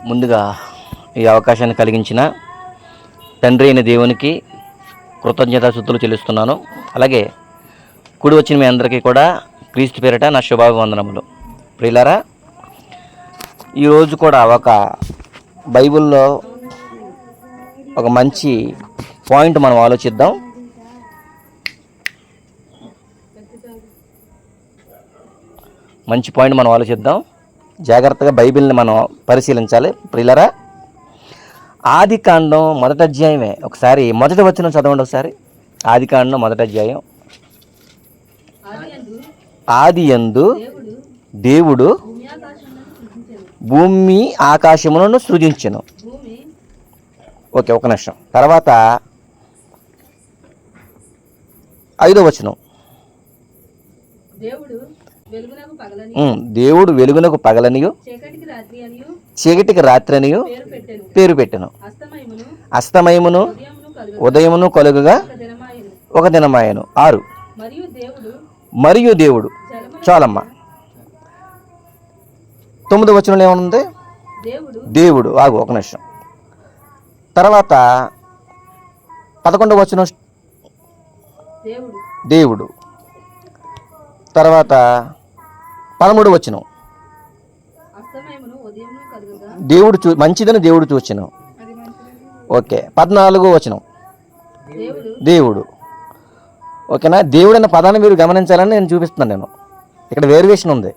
ముందుగా ఈ అవకాశాన్ని కలిగించిన తండ్రి అయిన దేవునికి కృతజ్ఞతాస్తుతులు చెల్లిస్తున్నాను. అలాగే కూడి వచ్చిన మీ అందరికీ కూడా క్రీస్తు పేరిట నా శుభాభివందనములు. ప్రియులారా, ఈరోజు కూడా ఒక బైబిల్లో ఒక మంచి పాయింట్ మనం ఆలోచిద్దాం. జాగ్రత్తగా బైబిల్ని మనం పరిశీలించాలి. ప్రియులారా, ఆది కాండం మొదటి అధ్యాయమే. ఒకసారి మొదటి వచనం చదవండి. ఒకసారి ఆది కాండం మొదటి అధ్యాయం. ఆది యందు దేవుడు భూమి ఆకాశములను సృజించెను. ఓకే, ఒక నిమిషం. తర్వాత 5వ వచనం, దేవుడు వెలుగునకు పగలనియు చీకటికి రాత్రి అనియు పేరు పెట్టెను. అస్తమయమును ఉదయమును కలుగుగా ఒక దినమాయెను. 6, మరియు దేవుడు చాలమ్మ. 9వ వచనంలో ఏమనుంది? దేవుడు ఆగు ఒక నిమిషం. తర్వాత 11వ వచనం దేవుడు. తర్వాత 13వ వచనం దేవుడు మంచిదని దేవుడు చూచెను. ఓకే, 14వ వచనం దేవుడు. ఓకేనా? దేవుడు అన్న పదాన్ని మీరు గమనించాలని నేను చూపిస్తున్నాను. నేను ఇక్కడ వేరియేషన్ ఉంది.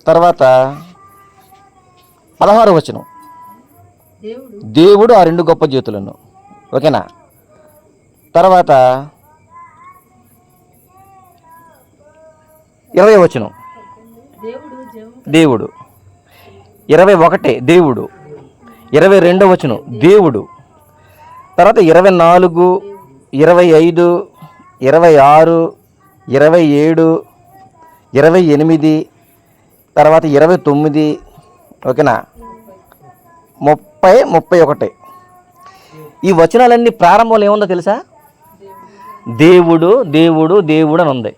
తర్వాత 16వ వచనం దేవుడు ఆ 2 గొప్ప జ్యోతులను. ఓకేనా? తర్వాత 20వ వచనం దేవుడు. 21 దేవుడు. 22వ వచనం దేవుడు. తర్వాత 24, 25, 26, 27, 28, తర్వాత 29. ఓకేనా? 30, 31. ఈ వచనాలన్నీ ప్రారంభంలో ఏముందో తెలుసా? దేవుడు దేవుడు దేవుడు అని ఉంది.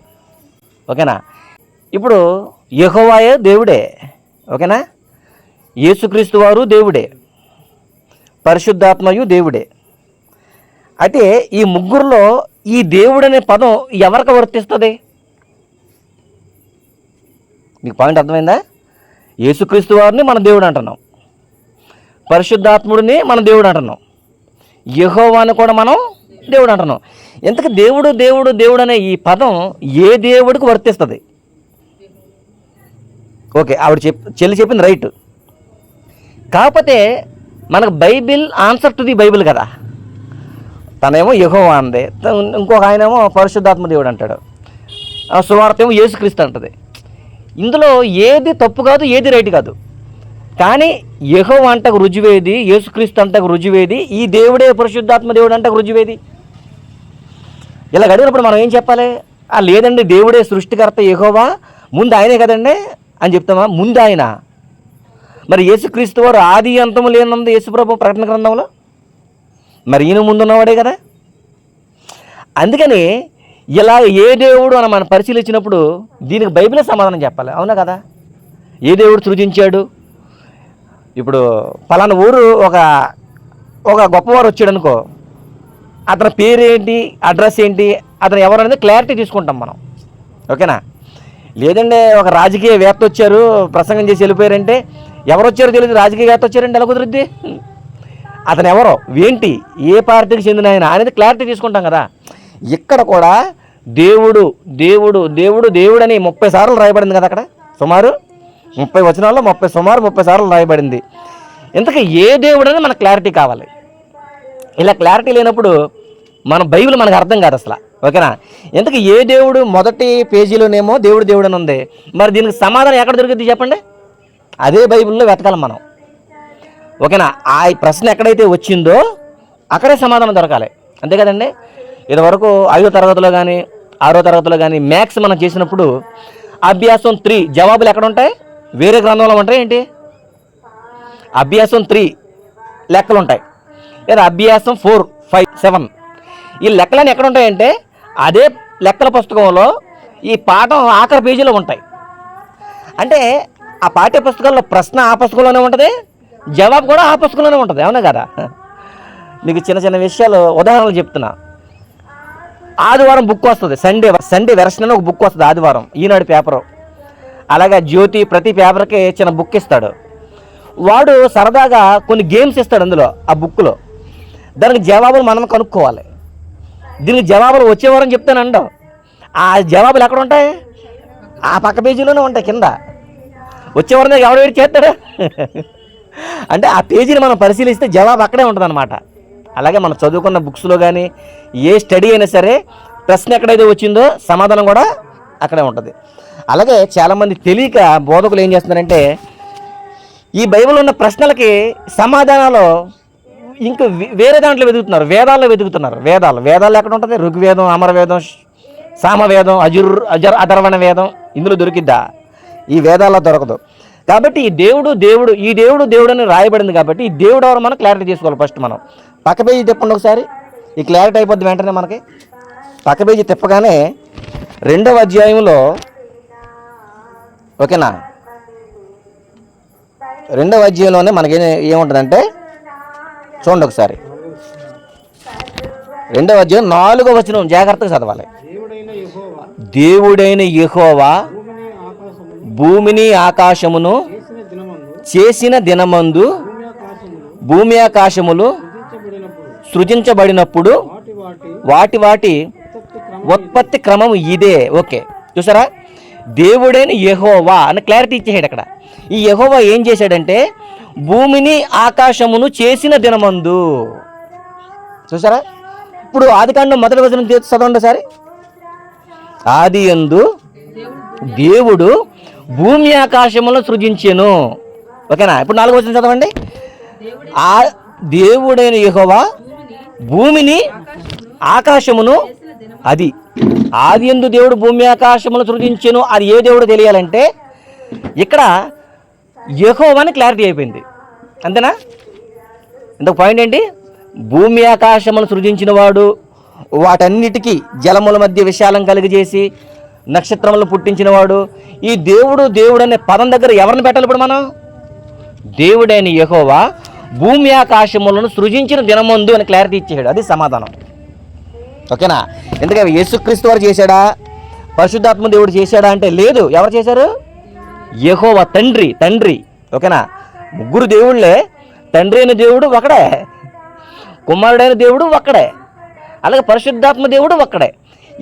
ఓకేనా? ఇప్పుడు యెహోవాయే దేవుడే. ఓకేనా? యేసుక్రీస్తు వారు దేవుడే, పరిశుద్ధాత్మయు దేవుడే. అయితే ఈ ముగ్గురులో ఈ దేవుడు అనే పదం ఎవరికి వర్తిస్తుంది? మీకు పాయింట్ అర్థమైందా? యేసుక్రీస్తు వారిని మన దేవుడు అంటున్నాం, పరిశుద్ధాత్ముడిని మన దేవుడు అంటున్నాం, యెహోవాని కూడా మనం దేవుడు అంటున్నాం. ఇంతకు దేవుడు దేవుడు దేవుడు అనే ఈ పదం ఏ దేవుడికి వర్తిస్తుంది? ఓకే, ఆవిడ చెల్లి చెప్పింది రైట్. కాకపోతే మనకు Bible answer to the Bible కదా. తనేమో యెహోవా అంది, ఇంకొక ఆయనేమో పరిశుద్ధాత్మ దేవుడు అంటాడు, సువార్త ఏమో యేసుక్రీస్తు అంటది. ఇందులో ఏది తప్పు కాదు, ఏది రైట్ కాదు. కానీ యెహోవా అంటకు రుజువేది, యేసుక్రీస్తు అంటకు రుజువేది, ఈ దేవుడే పరిశుద్ధాత్మ దేవుడు అంటకు రుజువేది. ఇలా అడిగినప్పుడు మనం ఏం చెప్పాలి? లేదండి, దేవుడే సృష్టికర్త యెహోవా, ముందు ఆయనే కదండి అని చెప్తామా? ముందు ఆయన. మరి యేసుక్రీస్తు వారు ఆది అంతము లేనందు యేసుప్రభు ప్రకటన గ్రంథంలో, మరి ఈయన ముందున్నవాడే కదా. అందుకని ఇలా ఏ దేవుడు అని మనం పరిశీలించినప్పుడు దీనికి బైబిలే సమాధానం చెప్పాలి. అవునా కదా? ఏ దేవుడు సృజించాడు? ఇప్పుడు పలానా ఊరు ఒక గొప్పవారు వచ్చాడు అనుకో, అతని పేరేంటి, అడ్రస్ ఏంటి, అతను ఎవరు అనేది క్లారిటీ తీసుకుంటాం మనం. ఓకేనా? లేదంటే ఒక రాజకీయ వేత్త వచ్చారు, ప్రసంగం చేసి వెళ్ళిపోయారంటే ఎవరు వచ్చారో తెలియదు, రాజకీయ వేత్త వచ్చారంటే ఎలా కుదురుద్ది? అతను ఎవరో, ఏంటి, ఏ పార్టీకి చెందిన ఆయన అనేది క్లారిటీ తీసుకుంటాం కదా. ఇక్కడ కూడా దేవుడు దేవుడు దేవుడు దేవుడు అని 30 సార్లు రాయబడింది కదా. అక్కడ సుమారు 30 వచనాల్లో 30 సార్లు రాయబడింది. ఇంతకీ ఏ దేవుడు అని మనకు క్లారిటీ కావాలి. ఇలా క్లారిటీ లేనప్పుడు మన బైబిల్ మనకు అర్థం కాదు అసలు. ఓకేనా? ఇంతకీ ఏ దేవుడు? మొదటి పేజీలోనేమో దేవుడు దేవుడు అని ఉంది. మరి దీనికి సమాధానం ఎక్కడ దొరుకుతుంది చెప్పండి? అదే బైబిల్లో వెతకాలి మనం. ఓకేనా? ఆ ప్రశ్న ఎక్కడైతే వచ్చిందో అక్కడే సమాధానం దొరకాలి. అంతే కదండి? ఇదివరకు 5వ తరగతిలో కానీ 6వ తరగతిలో కానీ మ్యాథ్స్ మనం చేసినప్పుడు అభ్యాసం 3 జవాబులు ఎక్కడ ఉంటాయి? వేరే గ్రంథంలో ఉంటాయి ఏంటి? అభ్యాసం 3 లెక్కలు ఉంటాయి, లేదా అభ్యాసం 4, 5, 7 ఈ లెక్కలన్నీ ఎక్కడ ఉంటాయంటే అదే లెక్కల పుస్తకంలో ఈ పాఠం ఆఖరి పేజీలో ఉంటాయి. అంటే ఆ పాఠ్య పుస్తకాల్లో ప్రశ్న ఆ పుస్తకంలోనే ఉంటుంది, జవాబు కూడా ఆ పుస్తకంలోనే ఉంటుంది. అవునా కదా? మీకు చిన్న చిన్న విషయాలు ఉదాహరణలు చెప్తున్నా. ఆదివారం బుక్ వస్తుంది, సండే వెర్షన్ అని ఒక బుక్ వస్తుంది ఆదివారం, ఈనాడు పేపరు. అలాగే జ్యోతి ప్రతి పేపర్కి చిన్న బుక్ ఇస్తాడు. వాడు సరదాగా కొన్ని గేమ్స్ ఇస్తాడు అందులో, ఆ బుక్లో. దానికి జవాబులు మనం కనుక్కోవాలి. దీనికి జవాబులు వచ్చేవారని చెప్తానండి. ఆ జవాబులు ఎక్కడ ఉంటాయి? ఆ పక్క పేజీలోనే ఉంటాయి కింద. వచ్చేవారం ఎవరు వెయిట్ చేస్తాడు? అంటే ఆ పేజీని మనం పరిశీలిస్తే జవాబు అక్కడే ఉంటుంది అన్నమాట. అలాగే మనం చదువుకున్న బుక్స్లో కానీ ఏ స్టడీ అయినా సరే ప్రశ్న ఎక్కడైతే వచ్చిందో సమాధానం కూడా అక్కడే ఉంటుంది. అలాగే చాలామంది తెలియక బోధకులు ఏం చేస్తున్నారంటే ఈ బైబిల్ ఉన్న ప్రశ్నలకి సమాధానాలు ఇంకా వేరే దాంట్లో వెతుకుతున్నారు, వేదాల్లో వెతుకుతున్నారు. వేదాలు ఎక్కడ ఉంటుంది? ఋగ్వేదం, అమరవేదం, సామవేదం, అధర్వణ వేదం ఇందులో దొరికిద్దా? ఈ వేదాల్లో దొరకదు. కాబట్టి ఈ దేవుడు అని రాయబడింది. కాబట్టి ఈ దేవుడు ఎవరు మనం క్లారిటీ తీసుకోవాలి. ఫస్ట్ మనం పక్క పేజీ తిప్పండి ఒకసారి, ఈ క్లారిటీ అయిపోద్ది వెంటనే మనకి. పక్క పేజీ తిప్పగానే 2వ అధ్యాయంలో, ఓకేనా, 2వ అధ్యాయంలోనే మనకి ఏముంటుందంటే చూడండి ఒకసారి. 2వ అధ్యాయం 4వ వచనం జాగ్రత్తగా చదవాలి. దేవుడైన యెహోవా భూమిని ఆకాశమును చేసిన దినమందు భూమి ఆకాశములు సృజించబడినప్పుడు వాటి ఉత్పత్తి క్రమం ఇదే. ఓకే, చూసారా? దేవుడైన యెహోవా అని క్లారిటీ ఇచ్చేసాడు అక్కడ. ఈ యెహోవా ఏం చేశాడంటే భూమిని ఆకాశమును చేసిన దినమందు. చూసారా? ఇప్పుడు ఆదికాండం 1వ వచనం చదవండి ఒకసారి. ఆదియందు దేవుడు భూమి ఆకాశములను సృజించెను. ఓకేనా? ఇప్పుడు 4వ వచనం చదవండి. ఆ దేవుడైన యెహోవా భూమిని ఆకాశమును, అది ఆదియందు దేవుడు భూమి ఆకాశములను సృజించెను. అది ఏ దేవుడు తెలియాలంటే ఇక్కడ యెహోవాని క్లారిటీ అయిపోయింది. అంతేనా? ఇంతకు పాయింట్ ఏంటి? భూమి ఆకాశములను సృజించిన వాడు, వాటన్నిటికీ జలముల మధ్య విశాలం కలిగజేసి నక్షత్రములను పుట్టించిన వాడు. ఈ దేవుడు అనే పదం దగ్గర ఎవరిని పెట్టాలి ఇప్పుడు మనం? దేవుడైన యెహోవా భూమి ఆకాశములను సృజించిన దినమందు అని క్లారిటీ ఇచ్చేసాడు. అది సమాధానం. ఓకేనా? ఎందుకంటే యేసుక్రీస్తు వారు చేశాడా, పరిశుద్ధాత్మ దేవుడు చేశాడా అంటే లేదు. ఎవరు చేశారు? యెహోవా తండ్రి. ఓకేనా? ముగ్గురు దేవుళ్ళే. తండ్రి అయిన దేవుడు ఒకడే, కుమారుడైన దేవుడు ఒక్కడే, అలాగే పరిశుద్ధాత్మ దేవుడు ఒక్కడే.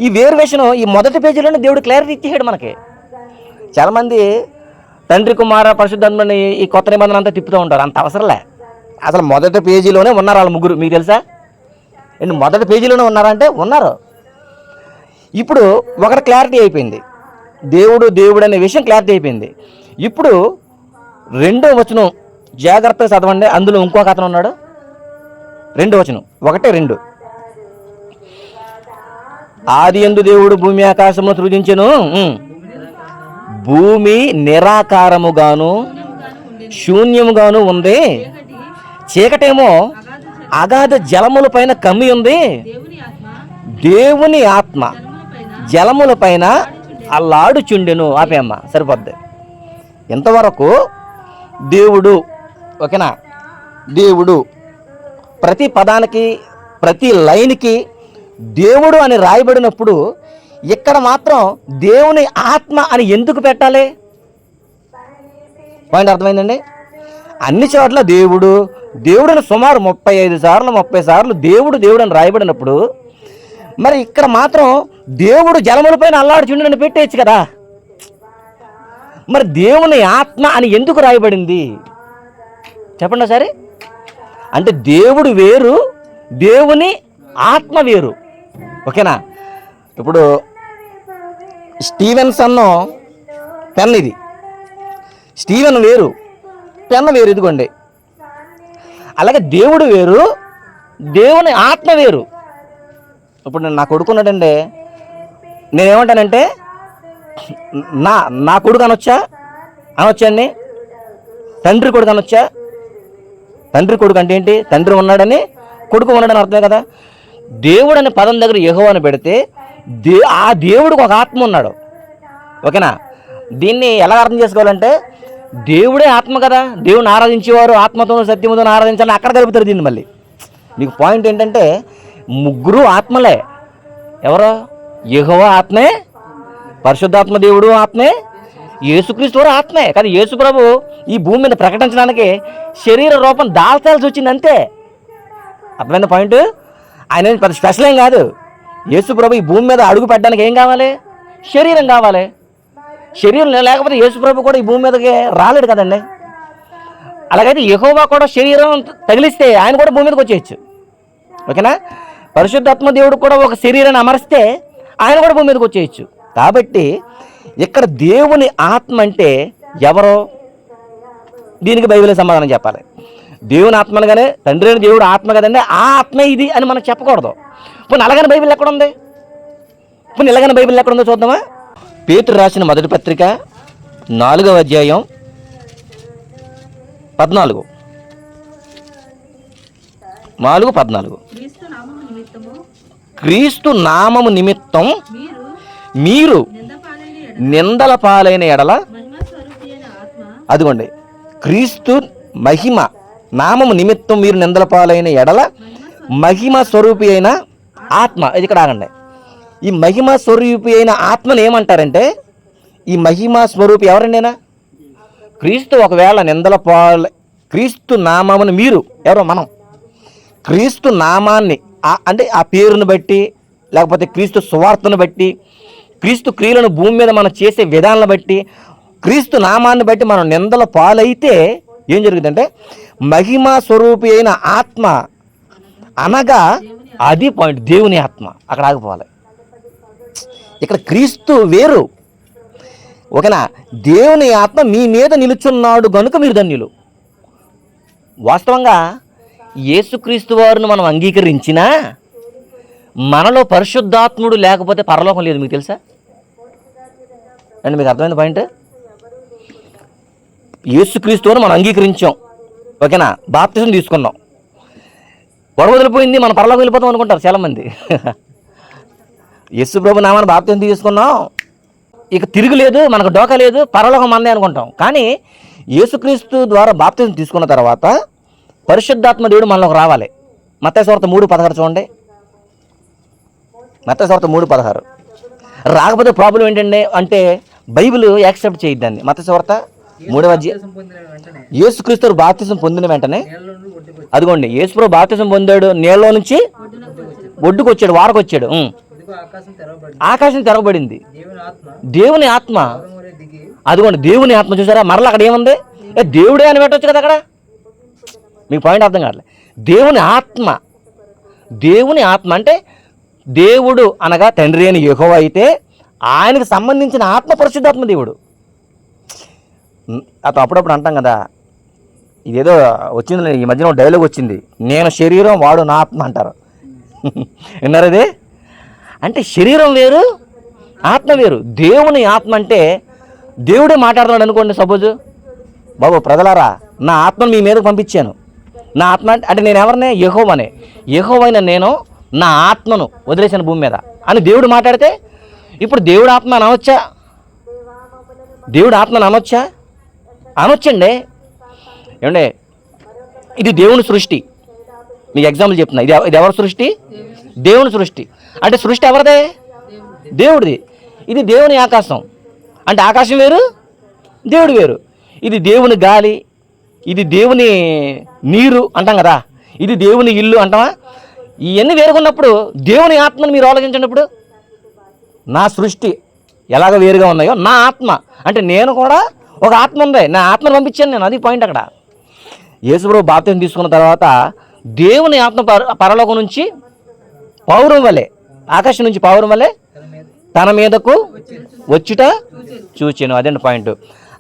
ఈ వేరియేషన్ ఈ మొదటి పేజీలోనే దేవుడు క్లారిటీ ఇచ్చేసాడు మనకి. చాలామంది తండ్రి, కుమార, పరిశుద్ధాత్మని ఈ కొత్త నిబంధన అంతా తిప్పుతూ ఉంటారు. అంత అవసరంలే. అసలు మొదటి పేజీలోనే ఉన్నారు వాళ్ళ ముగ్గురు. మీకు తెలుసా? మొదటి పేజీలోనే ఉన్నారంటే ఉన్నారు. ఇప్పుడు ఒకటి క్లారిటీ అయిపోయింది, దేవుడు అనే విషయం క్లారిటీ అయిపోయింది. ఇప్పుడు 2వ వచనం జాగ్రత్తగా చదవండి. అందులో ఇంకొక అతను ఉన్నాడు. 2వ వచనం 1-2. ఆదియందు దేవుడు భూమి ఆకాశమును సృజించెను. భూమి నిరాకారముగాను శూన్యముగాను ఉంది, చీకటేమో అగాధ జలముల పైన కమ్మి ఉంది. దేవుని ఆత్మ జలముల పైన అల్లాడుచుండెను. ఆపేమ్మ, సరిపోద్ది. ఇంతవరకు దేవుడు. ఓకేనా? దేవుడు ప్రతి పదానికి, ప్రతి లైన్కి దేవుడు అని రాయబడినప్పుడు ఇక్కడ మాత్రం దేవుని ఆత్మ అని ఎందుకు పెట్టాలి? పాయింట్ అర్థమైందండి? అన్ని చోట్ల దేవుడిని సుమారు 35 సార్లు 30 సార్లు దేవుడు అని రాయబడినప్పుడు మరి ఇక్కడ మాత్రం దేవుడు జలములపైన అల్లాడుచుండెను పెట్టేయచ్చు కదా. మరి దేవుని ఆత్మ అని ఎందుకు రాయబడింది చెప్పండి ఒకసారి. అంటే దేవుడు వేరు, దేవుని ఆత్మ వేరు. ఓకేనా? ఇప్పుడు స్టీవెన్సన్ పెన్, ఇది స్టీవెన్ వేరు, పెన్ వేరు, ఇదిగోండి. అలాగే దేవుడు వేరు, దేవుని ఆత్మ వేరు. ఇప్పుడు నేను నా కొడుకున్నాడండి, నేనేమంటానంటే నా కొడుకు అనొచ్చండి, తండ్రి కొడుకు అనొచ్చా? తండ్రి కొడుకు అంటే ఏంటి? తండ్రి ఉన్నాడని కొడుకు ఉన్నాడని అర్థమే కదా. దేవుడు అనే పదం దగ్గర యెహోవాను పెడితే ఆ దేవుడికి ఒక ఆత్మ ఉన్నాడు. ఓకేనా? దీన్ని ఎలా అర్థం చేసుకోవాలంటే దేవుడే ఆత్మ కదా, దేవుని ఆరాధించేవారు ఆత్మతోనూ సత్యముతోనూ ఆరాధించాలని అక్కడ కలుపుతారు దీన్ని. మళ్ళీ మీకు పాయింట్ ఏంటంటే ముగ్గురు ఆత్మలే. ఎవరో? యెహోవా ఆత్మే, పరిశుద్ధాత్మ దేవుడు ఆత్మే, యేసుక్రీస్తు వారు ఆత్మే. కానీ యేసు ప్రభు ఈ భూమి మీద ప్రకటించడానికి శరీర రూపం దాల్చాల్సి వచ్చింది అంతే. అర్థమైన పాయింట్? ఆయన పెద్ద స్పెషల్ ఏం కాదు. యేసు ప్రభు ఈ భూమి మీద అడుగు పెట్టడానికి ఏం కావాలి? శరీరం కావాలి. శరీరం లేకపోతే యేసు ప్రభు కూడా ఈ భూమి మీదకి రాలేడు కదండి. అలాగైతే యెహోవా కూడా శరీరం తగిలిస్తే ఆయన కూడా భూమి మీదకి వచ్చేయచ్చు. ఓకేనా? పరిశుద్ధాత్మ దేవుడు కూడా ఒక శరీరాన్ని అమరిస్తే ఆయన కూడా భూమి మీదకి వచ్చేయచ్చు. కాబట్టి ఇక్కడ దేవుని ఆత్మ అంటే ఎవరో? దీనికి బైబిల్ సమాధానం చెప్పాలి. దేవుని ఆత్మ అనగానే తండ్రి అయిన దేవుడు ఆత్మ కదండి, ఆ ఆత్మ ఇది అని మనం చెప్పకూడదు. ఇప్పుడు అలాగని బైబిల్ ఎక్కడ ఉంది? ఇప్పుడు ఇలాగని బైబిల్ ఎక్కడ ఉందో చూద్దామా? పేతురు రాసిన మొదటి పత్రిక 4వ అధ్యాయం 14. 4:14. క్రీస్తు నామము నిమిత్తం మీరు నిందల పాలైన ఎడల, అదిగోండి, క్రీస్తు మహిమ నామము నిమిత్తం మీరు నిందల పాలైన ఎడల మహిమ స్వరూపి అయిన ఆత్మ. ఇది ఇక్కడ ఆగండి. ఈ మహిమ స్వరూపి అయిన ఆత్మను ఏమంటారంటే, ఈ మహిమ స్వరూపి ఎవరండినా? క్రీస్తు ఒకవేళ నిందల క్రీస్తు నామమును మీరు ఎవరో మనం క్రీస్తు నామాన్ని అంటే ఆ పేరును బట్టి, లేకపోతే క్రీస్తు సువార్తను బట్టి, క్రీస్తు క్రియలను భూమి మీద మనం చేసే విధానాలను బట్టి, క్రీస్తు నామాన్ని బట్టి మనం నిందల పాలైతే ఏం జరుగుతుందంటే, మహిమ స్వరూపి అయిన ఆత్మ అనగా అది పాయింట్, దేవుని ఆత్మ. అక్కడ ఆగిపోవాలి. ఇక్కడ క్రీస్తు వేరు. ఓకేనా? దేవుని ఆత్మ మీ మీద నిలుచున్నాడు గనుక మీరు ధన్యులు. వాస్తవంగా యేసుక్రీస్తు వారిని మనం అంగీకరించినా మనలో పరిశుద్ధాత్ముడు లేకపోతే పరలోకం లేదు. మీకు తెలుసా అండి? మీకు అర్థమైంది పాయింట్? యేసుక్రీస్తు వారిని మనం అంగీకరించాం, ఓకేనా, బాప్తిజం తీసుకున్నాం, గొడవ వదిలిపోయింది, మనం పరలోకం వెళ్ళిపోతాం అనుకుంటారు చాలామంది. యేసు ప్రభు నామాన్ని బాప్తిజం తీసుకున్నాం, ఇక తిరుగులేదు, మనకు డోకా లేదు, పరలోకం మందే అనుకుంటాం. కానీ యేసుక్రీస్తు ద్వారా బాప్తిజం తీసుకున్న తర్వాత పరిశుద్ధాత్మ దేవుడు మనలోకి రావాలి. మత్తయి సువార్త 3:16 చూడండి. మత్తయి సువార్త 3:16. రాకపోతే ప్రాబ్లం ఏంటండి అంటే బైబిల్ యాక్సెప్ట్ చేయొద్దండి. మత్తయి సువార్త 3వ అధ్యాయం. యేసుక్రీస్తు బాప్తిజం పొందిన వెంటనే, అదిగోండి, యేసుప్రభు బాప్తిజం పొందాడు, నీళ్ళలో నుంచి ఒడ్డుకు వచ్చాడు, వారకు వచ్చాడు. ఆకాశం తెరవబడింది, దేవుని ఆత్మ, అదిగోండి దేవుని ఆత్మ. చూసారా? మరలా అక్కడ ఏముంది? దేవుడే అని పెట్టవచ్చు కదా అక్కడ. మీకు పాయింట్ అర్థం కావట్లేదు. దేవుని ఆత్మ, దేవుని ఆత్మ అంటే దేవుడు అనగా తండ్రి అని యెహోవా అయితే ఆయనకు సంబంధించిన ఆత్మ పరిశుద్ధాత్మ దేవుడు. అతను అప్పుడప్పుడు అంటాం కదా, ఇదేదో వచ్చింది ఈ మధ్యన డైలాగ్ వచ్చింది, నేను శరీరం వాడు నా ఆత్మ అంటారు. విన్నారు? అదే అంటే శరీరం వేరు, ఆత్మ వేరు. దేవుని ఆత్మ అంటే దేవుడే మాట్లాడుతున్నాడు అనుకోండి. సపోజ్, బాబు ప్రజలారా నా ఆత్మను మీ మీదకు పంపించాను, నా ఆత్మ అంటే నేను ఎవరినే? యెహోవానే. యెహోవైన నేను నా ఆత్మను వదిలేసాను భూమి మీద అని దేవుడు మాట్లాడితే, ఇప్పుడు దేవుడు ఆత్మ అనవచ్చా? దేవుడు ఆత్మను అనొచ్చా? అనొచ్చండి. ఏమండే, ఇది దేవుని సృష్టి. మీకు ఎగ్జాంపుల్ చెప్తున్నా. ఇది ఎవరి సృష్టి? దేవుని సృష్టి. అంటే సృష్టి ఎవరిదే? దేవుడిది. ఇది దేవుని ఆకాశం. అంటే ఆకాశం వేరు, దేవుడు వేరు. ఇది దేవుని గాలి, ఇది దేవుని నీరు అంటాం కదా, ఇది దేవుని ఇల్లు అంటామా? ఇవన్నీ వేరుగున్నప్పుడు దేవుని ఆత్మను మీరు ఆలోచించినప్పుడు నా సృష్టి ఎలాగ వేరుగా ఉన్నాయో నా ఆత్మ అంటే నేను కూడా ఒక ఆత్మ ఉంది, నా ఆత్మను పంపించాను నేను. అది పాయింట్ అక్కడ. యేసుప్రభు బాప్తిజం తీసుకున్న తర్వాత దేవుని ఆత్మ పరలోకం నుంచి పౌరం వలె, ఆకాశం నుంచి పౌరం వలె తన మీదకు వచ్చుట చూచాను. అదండి పాయింట్.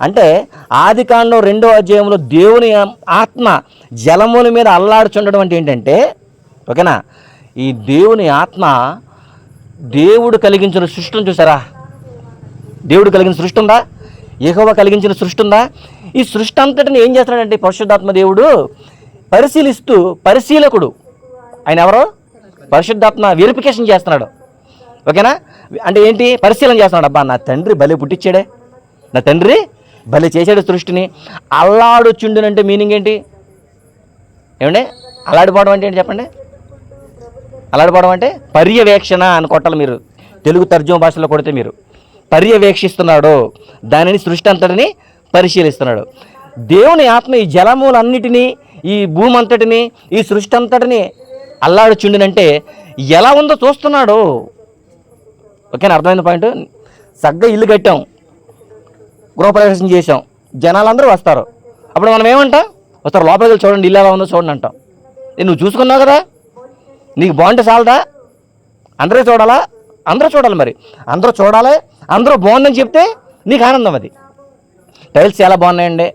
అంటే ఆదికాండం 2వ అధ్యాయంలో దేవుని ఆత్మ జలముల మీద అల్లాడుచుండడం అంటే ఏంటంటే, ఓకేనా, ఈ దేవుని ఆత్మ దేవుడు కలిగించిన సృష్టిని చూసారా? దేవుడు కలిగిన సృష్టి ఉందా? యెహోవా కలిగించిన సృష్టి ఉందా? ఈ సృష్టి అంతటిని ఏం చేస్తున్నాడంటే పరిశుద్ధాత్మ దేవుడు పరిశీలిస్తూ, పరిశీలకుడు ఆయన ఎవరో? పరిశుద్ధాత్మ వెరిఫికేషన్ చేస్తున్నాడు. ఓకేనా? అంటే ఏంటి? పరిశీలన చేస్తున్నాడు. అబ్బా నా తండ్రి భలే పుట్టించాడే, నా తండ్రి భలే చేశాడు సృష్టిని. అల్లాడుచుండునంటే మీనింగ్ ఏంటి ఏమండి? అల్లాడిపోవడం అంటే ఏంటి చెప్పండి? అల్లాడిపోవడం అంటే పర్యవేక్షణ అని కొట్టాలి మీరు, తెలుగు తర్జుమా భాషలో కొడితే. మీరు పర్యవేక్షిస్తున్నాడు, దానిని సృష్టి అంతటిని పరిశీలిస్తున్నాడు. దేవుని ఆత్మ ఈ జలములన్నిటినీ, ఈ భూమి అంతటిని, ఈ సృష్టి అంతటిని అల్లాడుచుండినంటే ఎలా ఉందో చూస్తున్నాడు. ఓకేనా? అర్థమైన పాయింట్. చక్కగా ఇల్లు కట్టాం, గృహప్రవేశం చేసాం, జనాలందరూ వస్తారు. అప్పుడు మనం ఏమంటాం? వస్తారు, లోపలికి వెళ్ళి చూడండి ఇల్లు ఎలా ఉందో చూడండి అంటాం. నువ్వు చూసుకున్నావు కదా, నీకు బాగుంటే చాలదా? అందరూ చూడాలా? అందరూ చూడాలి. మరి అందరూ చూడాలి, అందరూ బాగుందని చెప్తే నీకు ఆనందం. అది టైల్స్ చాలా బాగున్నాయండి,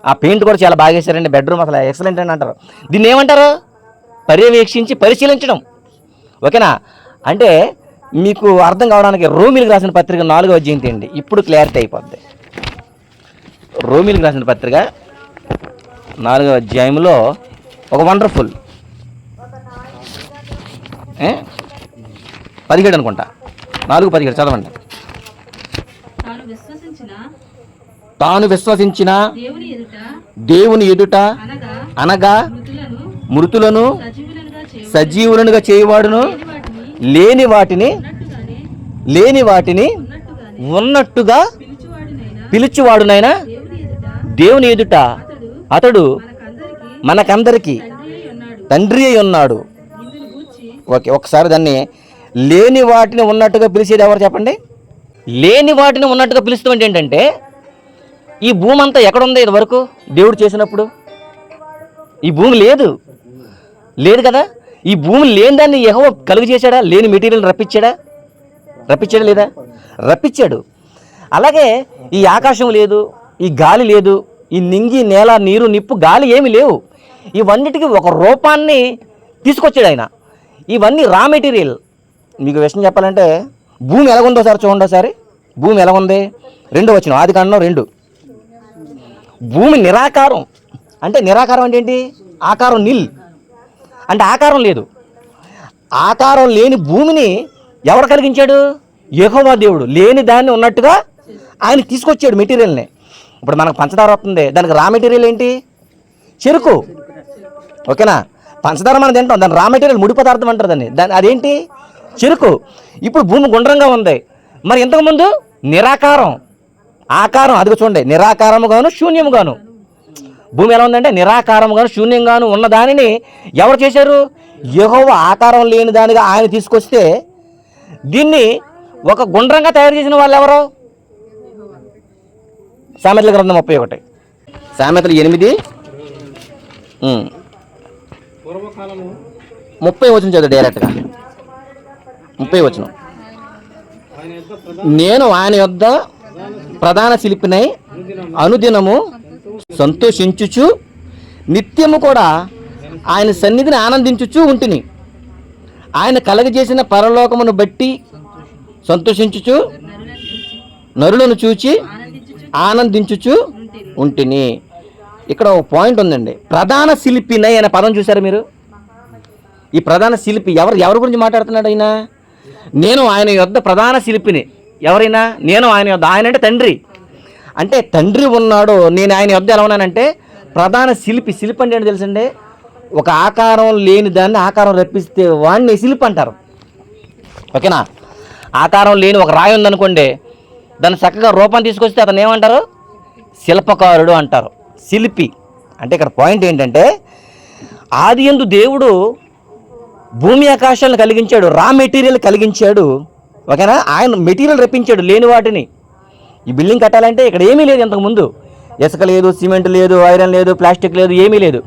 ఆ పెయింట్ కూడా చాలా బాగా వేసారండి, బెడ్రూమ్ అసలు ఎక్సలెంట్ అని అంటారు. దీన్ని ఏమంటారు? పర్యవేక్షించి పరిశీలించడం. ఓకేనా? అంటే మీకు అర్థం కావడానికి రోమిలకు రాసిన పత్రిక 4వ అధ్యాయం తీయండి, ఇప్పుడు క్లారిటీ అయిపోద్ది. రోమిలకు రాసిన పత్రిక 4వ అధ్యాయంలో ఒక వండర్ఫుల్ 17 అనుకుంటా, 4:17 చదవండి. తాను విశ్వసించిన దేవుని ఎదుట అనగా మృతులను సజీవులనుగా చేయవాడును, లేని వాటిని ఉన్నట్టుగా పిలిచివాడునైనా దేవుని ఎదుట అతడు మనకందరికీ తండ్రి అయి ఉన్నాడు. ఓకే, ఒకసారి దాన్ని లేని వాటిని ఉన్నట్టుగా పిలిచేది ఎవరు చెప్పండి? లేని వాటిని ఉన్నట్టుగా పిలుస్తామంటే ఏంటంటే, ఈ భూమి అంతా ఎక్కడుంది ఇది వరకు దేవుడు చేసినప్పుడు? ఈ భూమి లేదు కదా. ఈ భూమి లేని దాన్ని యెహోవా కలుగు చేశాడా? లేని మెటీరియల్ రప్పించాడా లేదా? రప్పించాడు. అలాగే ఈ ఆకాశం లేదు, ఈ గాలి లేదు, ఈ నింగి నేల నీరు నిప్పు గాలి ఏమి లేవు. ఇవన్నిటికీ ఒక రూపాన్ని తీసుకొచ్చాడు ఆయన. ఇవన్నీ రా మెటీరియల్. మీకు విషయం చెప్పాలంటే భూమి ఎలాగుందో సార్ చూడండి. ఒకసారి భూమి ఎలా ఉంది? 2వ వచనం, ఆదికాండం 2. భూమి నిరాకారం. అంటే నిరాకారం అంటే ఏంటి? ఆకారం నిల్ అంటే ఆకారం లేదు. ఆకారం లేని భూమిని ఎవరు కలిగించాడు? యెహోవా దేవుడు. లేని దాన్ని ఉన్నట్టుగా ఆయన తీసుకొచ్చాడు మెటీరియల్ని. ఇప్పుడు మనకు పంచదార వస్తుంది, దానికి రా మెటీరియల్ ఏంటి? చెరుకు. ఓకేనా? పంచదార మనం తింటాం, దాని రా మెటీరియల్ ముడి పదార్థం అంటారు దాన్ని. అదేంటి? చెరుకు. ఇప్పుడు భూమి గుండ్రంగా ఉంది, మరి ఇంతకుముందు నిరాకారం, ఆకారం. అదిగో చూడండి, నిరాకారముగాను శూన్యముగాను. భూమి ఎలా ఉందంటే నిరాకారముగాను శూన్యంగాను ఉన్న దానిని ఎవరు చేశారు? యెహోవా. ఆకారం లేని దానిగా ఆయన తీసుకొస్తే దీన్ని ఒక గుండ్రంగా తయారు చేసిన వాళ్ళు ఎవరు? సామెతల గ్రంథం 31, సామెతలు 8 30 వచనం చదువు డైరెక్ట్గా. 30 వచనం. నేను ఆయన యొద్ద ప్రధాన శిల్పినై అనుదినము సంతోషించుచు నిత్యము కూడా ఆయన సన్నిధిని ఆనందించుచు ఉంటిని. ఆయన కలగజేసిన పరలోకమును బట్టి సంతోషించుచు నరులను చూచి ఆనందించుచు ఉంటిని. ఇక్కడ ఒక పాయింట్ ఉందండి. ప్రధాన శిల్పినై అనే పదం చూసారు మీరు? ఈ ప్రధాన శిల్పి ఎవరి గురించి మాట్లాడుతున్నాడు ఆయన? నేను ఆయన యొద్ద ప్రధాన శిల్పిని. ఎవరైనా? నేను ఆయన యొద్ద. ఆయన అంటే తండ్రి. అంటే తండ్రి ఉన్నాడు, నేను ఆయన యొద్ద ఎలా ఉన్నానంటే ప్రధాన శిల్పి. శిల్పి అంటే ఏంటి తెలుసండి? ఒక ఆకారం లేని దాన్ని ఆకారం రప్పిస్తే వాడిని శిల్పి అంటారు. ఓకేనా? ఆకారం లేని ఒక రాయి ఉందనుకోండి, దాన్ని చక్కగా రూపం తీసుకొస్తే అతను ఏమంటారు? శిల్పకారుడు అంటారు, శిల్పి. అంటే ఇక్కడ పాయింట్ ఏంటంటే, ఆదియందు దేవుడు భూమి ఆకాశాలను కలిగించాడు, రా మెటీరియల్ కలిగించాడు. ఓకేనా? ఆయన మెటీరియల్ రప్పించాడు లేని వాటిని. ఈ బిల్డింగ్ కట్టాలంటే ఇక్కడ ఏమీ లేదు, ఇంతకుముందు ఇసుక లేదు, సిమెంట్ లేదు, ఐరన్ లేదు, ప్లాస్టిక్ లేదు, ఏమీ లేదు.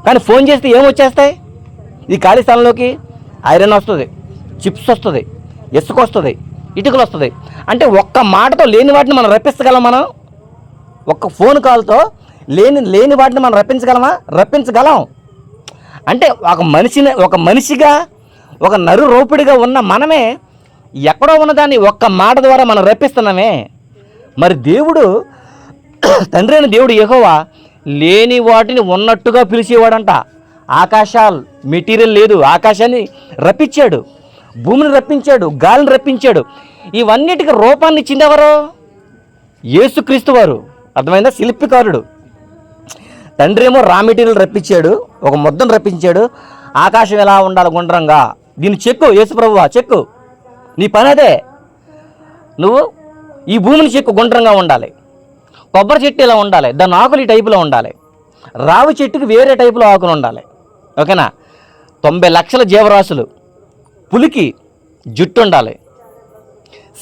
కానీ ఫోన్ చేస్తే ఏమొచ్చేస్తాయి? ఈ ఖాళీ స్థలంలోకి ఐరన్ వస్తుంది, చిప్స్ వస్తుంది, ఇసుక వస్తుంది, ఇటుకలు వస్తుంది. అంటే ఒక్క మాటతో లేని వాటిని మనం రప్పించగలం. మనం ఒక్క ఫోన్ కాల్తో లేని వాటిని మనం రప్పించగలమా? రప్పించగలం. అంటే ఒక మనిషిగా ఒక నరు రూపుడిగా ఉన్న మనమే ఎక్కడో ఉన్నదాన్ని ఒక్క మాట ద్వారా మనం రప్పిస్తున్నామే. మరి దేవుడు, తండ్రి అయిన దేవుడు యెహోవా లేని వాటిని ఉన్నట్టుగా పిలిచేవాడంట. ఆకాశాలు మెటీరియల్ లేదు, ఆకాశాన్ని రప్పించాడు, భూమిని రప్పించాడు, గాలిని రప్పించాడు. ఇవన్నిటికీ రూపాన్ని ఇచ్చింది ఎవరు? యేసుక్రీస్తు వారు. అర్థమైందా? శిల్పికారుడు. తండ్రి ఏమో రా మెటీరియల్ రప్పించాడు, ఒక ముద్దను రప్పించాడు. ఆకాశం ఎలా ఉండాలి? గుండ్రంగా. దీన్ని చెక్కు యేసుప్రభువా, చెక్కు, నీ పని అదే. నువ్వు ఈ భూమిని చెక్కు, గుండ్రంగా ఉండాలి. కొబ్బరి చెట్టు ఇలా ఉండాలి, దాని ఆకులు ఈ టైపులో ఉండాలి. రావి చెట్టుకి వేరే టైపులో ఆకులు ఉండాలి. ఓకేనా? 90 లక్షల జీవరాశులు. పులికి జుట్టు ఉండాలి,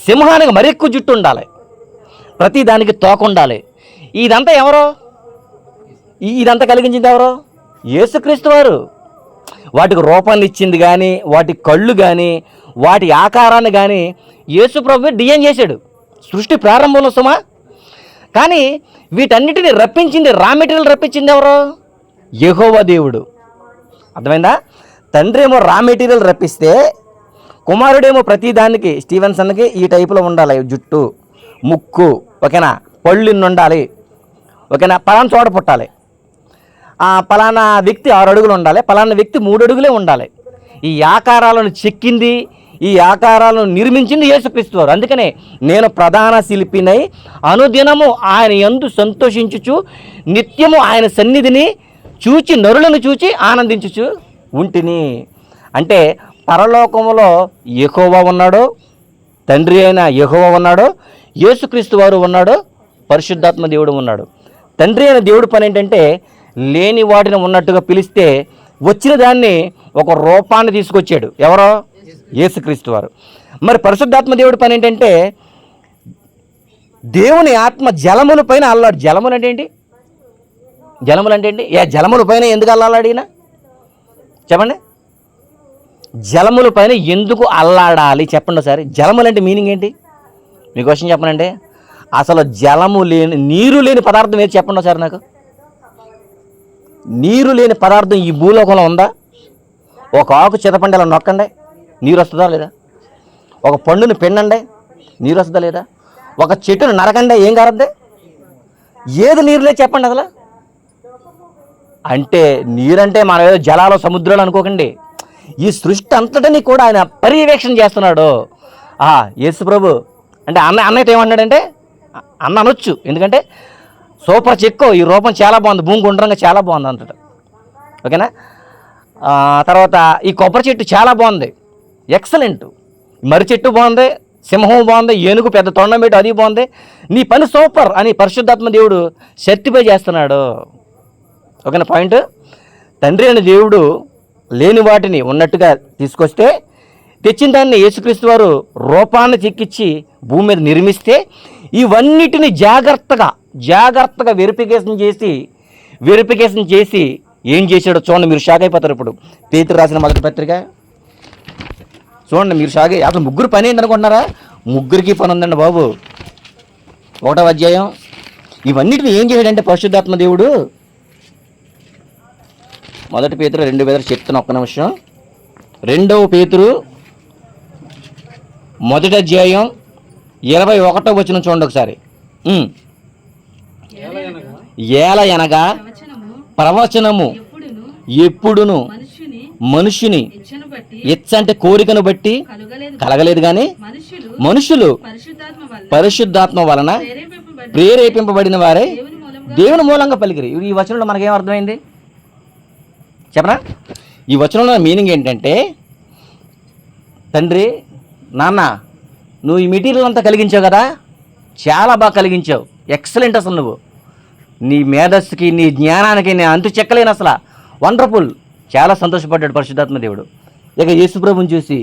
సింహానికి మరెక్కువ జుట్టు ఉండాలి, ప్రతి దానికి తోక ఉండాలి. ఇదంతా ఎవరో? ఇదంతా కలిగించింది ఎవరో? యేసుక్రీస్తు వారు. వాటికి రూపాన్ని ఇచ్చింది కానీ, వాటి కళ్ళు కానీ, వాటి ఆకారాన్ని కానీ యేసుప్రభువే డిజైన్ చేశాడు సృష్టి ప్రారంభంలో సుమా. కానీ వీటన్నిటిని రప్పించింది, రా మెటీరియల్ రప్పించింది ఎవరో? యెహోవా దేవుడు. అర్థమైందా? తండ్రి ఏమో రా మెటీరియల్ రప్పిస్తే, కుమారుడేమో ప్రతిదానికి స్టీవెన్సన్కి ఈ టైపులో ఉండాలి, జుట్టు, ముక్కు, ఓకేనా, పళ్ళు ఇన్ని ఉండాలి, ఓకేనా, పలానా చోట పుట్టాలి, పలానా వ్యక్తి 6 అడుగులు ఉండాలి, పలానా వ్యక్తి 3 అడుగులే ఉండాలి. ఈ ఆకారాలను చెక్కింది, ఈ ఆకారాలను నిర్మించింది యేసుక్రీస్తు వారు. అందుకనే నేను ప్రధాన శిల్పినై అనుదినము ఆయన యందు సంతోషించుచు నిత్యము ఆయన సన్నిధిని చూచి నరులను చూచి ఆనందించుచు ఉంటిని. అంటే పరలోకములో యెహోవా ఉన్నాడు, తండ్రి అయిన యెహోవా ఉన్నాడు, యేసుక్రీస్తు వారు ఉన్నాడు, పరిశుద్ధాత్మ దేవుడు ఉన్నాడు. తండ్రి అయిన దేవుడు పని ఏంటంటే లేని వాటిని ఉన్నట్టుగా పిలిస్తే వచ్చిన దాన్ని ఒక రూపాన్ని తీసుకొచ్చాడు. ఎవరో? యేసుక్రీస్తు వారు. మరి పరిశుద్ధాత్మ దేవుడి పని ఏంటంటే దేవుని ఆత్మ జలముల పైన అల్లాడు. జలములు అంటే ఏంటి? జలములు అంటే ఏంటి? జలముల పైన ఎందుకు అల్లాడు ఈయన? చెప్పండి. జలముల పైన ఎందుకు అల్లాడాలి చెప్పండి ఒకసారి. జలములు అంటే మీనింగ్ ఏంటి? మీ క్వశ్చన్ చెప్పనండి. అసలు జలము లేని, నీరు లేని పదార్థం ఏది చెప్పండి ఒకసారి నాకు. నీరు లేని పదార్థం ఈ భూలోకంలో ఉందా? ఒక ఆకు చితపండి అలా నొక్కండి, నీరు వస్తుందా లేదా? ఒక పండుని పిండండి, నీరు వస్తుందా లేదా? ఒక చెట్టును నరకండి, ఏం కారద్దే? ఏది నీరు లేదు చెప్పండి అసలు. అంటే నీరంటే మనం ఏదో జలాలు సముద్రాలు అనుకోకండి. ఈ సృష్టి అంతటిని కూడా ఆయన పర్యవేక్షణ చేస్తున్నాడు. యేసు ప్రభు అంటే అన్నయ్యతో ఏమన్నాడంటే, అన్న అనొచ్చు, ఎందుకంటే సూపర్ చెక్కో, ఈ రూపం చాలా బాగుంది, భూమి గుండ్రంగా చాలా బాగుంది అంతట, ఓకేనా. తర్వాత ఈ కొబ్బరి చెట్టు చాలా బాగుంది, ఎక్సలెంట్. మర్రి చెట్టు బాగుంది, సింహం బాగుంది, ఏనుగు పెద్ద తొండమేటు అది బాగుంది, నీ పని సూపర్ అని పరిశుద్ధాత్మ దేవుడు సర్టిఫై చేస్తున్నాడు. ఓకేనా పాయింట్. తండ్రి అనే దేవుడు లేని వాటిని ఉన్నట్టుగా తీసుకొస్తే, తెచ్చిన దాన్ని యేసుక్రీస్తు వారు రూపాన్ని చెక్కిచ్చి భూమి మీద నిర్మిస్తే, ఇవన్నిటిని జాగ్రత్తగా వెరిఫికేషన్ చేసి ఏం చేశాడో చూడండి. మీరు షాక్ అయిపోతారు. ఇప్పుడు పేతురు రాసిన మొదటి పత్రిక చూడండి, మీరు షాక్ అసలు ముగ్గురు పని ఏంటి అనుకుంటున్నారా? ముగ్గురికి పని ఉందండి బాబు. 1వ అధ్యాయం. ఇవన్నిటిని ఏం చేశాడంటే పరిశుద్ధాత్మ దేవుడు, మొదటి పేతురు 2 చెప్తున్నా, ఒక్క నిమిషం. 2వ పేతురు మొదటి అధ్యాయం 21వ వచనం చూడండి ఒకసారి. ఏలయనగా ప్రవచనము ఎప్పుడును మనుష్యుని ఇచ్చ అంటే కోరికను బట్టి కలగలేదు కానీ మనుషులు పరిశుద్ధాత్మ వలన ప్రేరేపింపబడిన వారే దేవుని మూలంగా పలికిరి. ఈ వచనంలో మనకేం అర్థమైంది చెప్పనా? ఈ వచనంలో మీనింగ్ ఏంటంటే, తండ్రి నాన్న నువ్వు ఈ మెటీరియల్ అంతా కలిగించావు కదా, చాలా బాగా కలిగించావు, ఎక్సలెంట్. అసలు నువ్వు నీ మేధస్సుకి నీ జ్ఞానానికి నేను అంతు చెక్కలేను, అసలు వండర్ఫుల్. చాలా సంతోషపడ్డాడు పరిశుద్ధాత్మ దేవుడు. ఇక యేసుప్రభుని చూసి,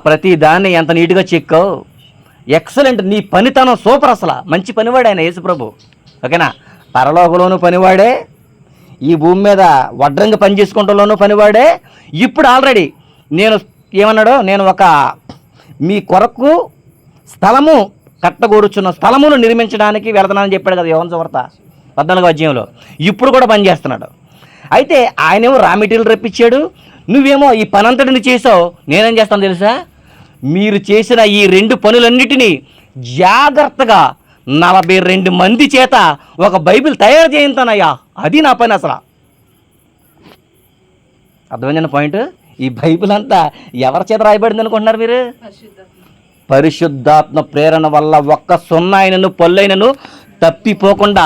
ప్రతి దాన్ని ఎంత నీట్గా చెక్కావు, ఎక్సలెంట్, నీ పనితనం సూపర్, అసలు మంచి పనివాడే ఆయన యేసుప్రభు. ఓకేనా? పరలోకంలోనూ పనివాడే, ఈ భూమి మీద వడ్రంగా పని చేసుకుంటలోనూ పనివాడే. ఇప్పుడు ఆల్రెడీ నేను ఏమన్నాడో, నేను ఒక మీ కొరకు స్థలము కట్టగూరుచున్న స్థలమును నిర్మించడానికి వెళుతున్నానని చెప్పాడు కదా యోహాను సువార్త 14వ అధ్యాయంలో. ఇప్పుడు కూడా పని చేస్తున్నాడు. అయితే ఆయనేమో రా మెటీరియల్ రప్పించాడు, నువ్వేమో ఈ పనంతటిని చేసావు. నేనేం చేస్తాను తెలుసా? మీరు చేసిన ఈ 2 పనులన్నిటినీ జాగ్రత్తగా 42 మంది చేత ఒక బైబిల్ తయారు చేయించానయ్యా, అది నా పని. అసలు అర్థమైంది పాయింట్. ఈ బైబిల్ అంతా ఎవరి చేత రాయబడింది అనుకుంటున్నారు మీరు? పరిశుద్ధాత్మ ప్రేరణ వల్ల ఒక్క సున్నాయినను పొల్లైనను తప్పిపోకుండా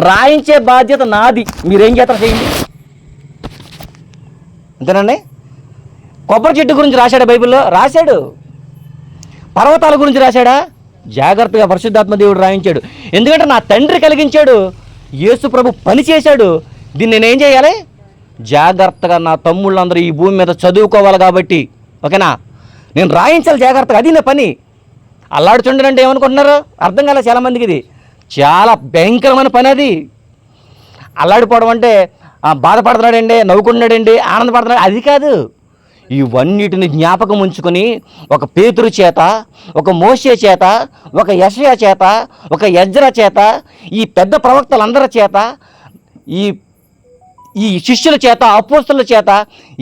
రాయించే బాధ్యత నాది. మీరేం చేస్తారు చేయండి. అంతేనండి. కొబ్బరి చెట్టు గురించి రాశాడా బైబిల్లో? రాశాడు. పర్వతాల గురించి రాశాడా? జాగ్రత్తగా పరిశుద్ధాత్మ దేవుడు రాయించాడు. ఎందుకంటే నా తండ్రి కలిగించాడు, యేసు ప్రభు పని చేశాడు. దీన్ని నేనేం చేయాలి? జాగ్రత్తగా నా తమ్ముళ్ళందరూ ఈ భూమి మీద చదువుకోవాలి కాబట్టి, ఓకేనా, నేను రాయించాలి జాగ్రత్తగా. అది నా పని. అల్లాడుచుండనంటే ఏమనుకుంటున్నారు? అర్థం కాలే చాలామందికి. ఇది చాలా భయంకరమైన పని. అది అల్లాడిపోవడం అంటే బాధపడుతున్నాడండి, నవ్వుకుంటున్నాడండి, ఆనందపడుతున్నాడు, అది కాదు. ఇవన్నిటిని జ్ఞాపకం ఉంచుకొని ఒక పేతురు చేత, ఒక మోషే చేత, ఒక యెషయా చేత, ఒక ఎజ్రా చేత, ఈ పెద్ద ప్రవక్తలందరి చేత, ఈ శిష్యుల చేత, అపోస్తలుల చేత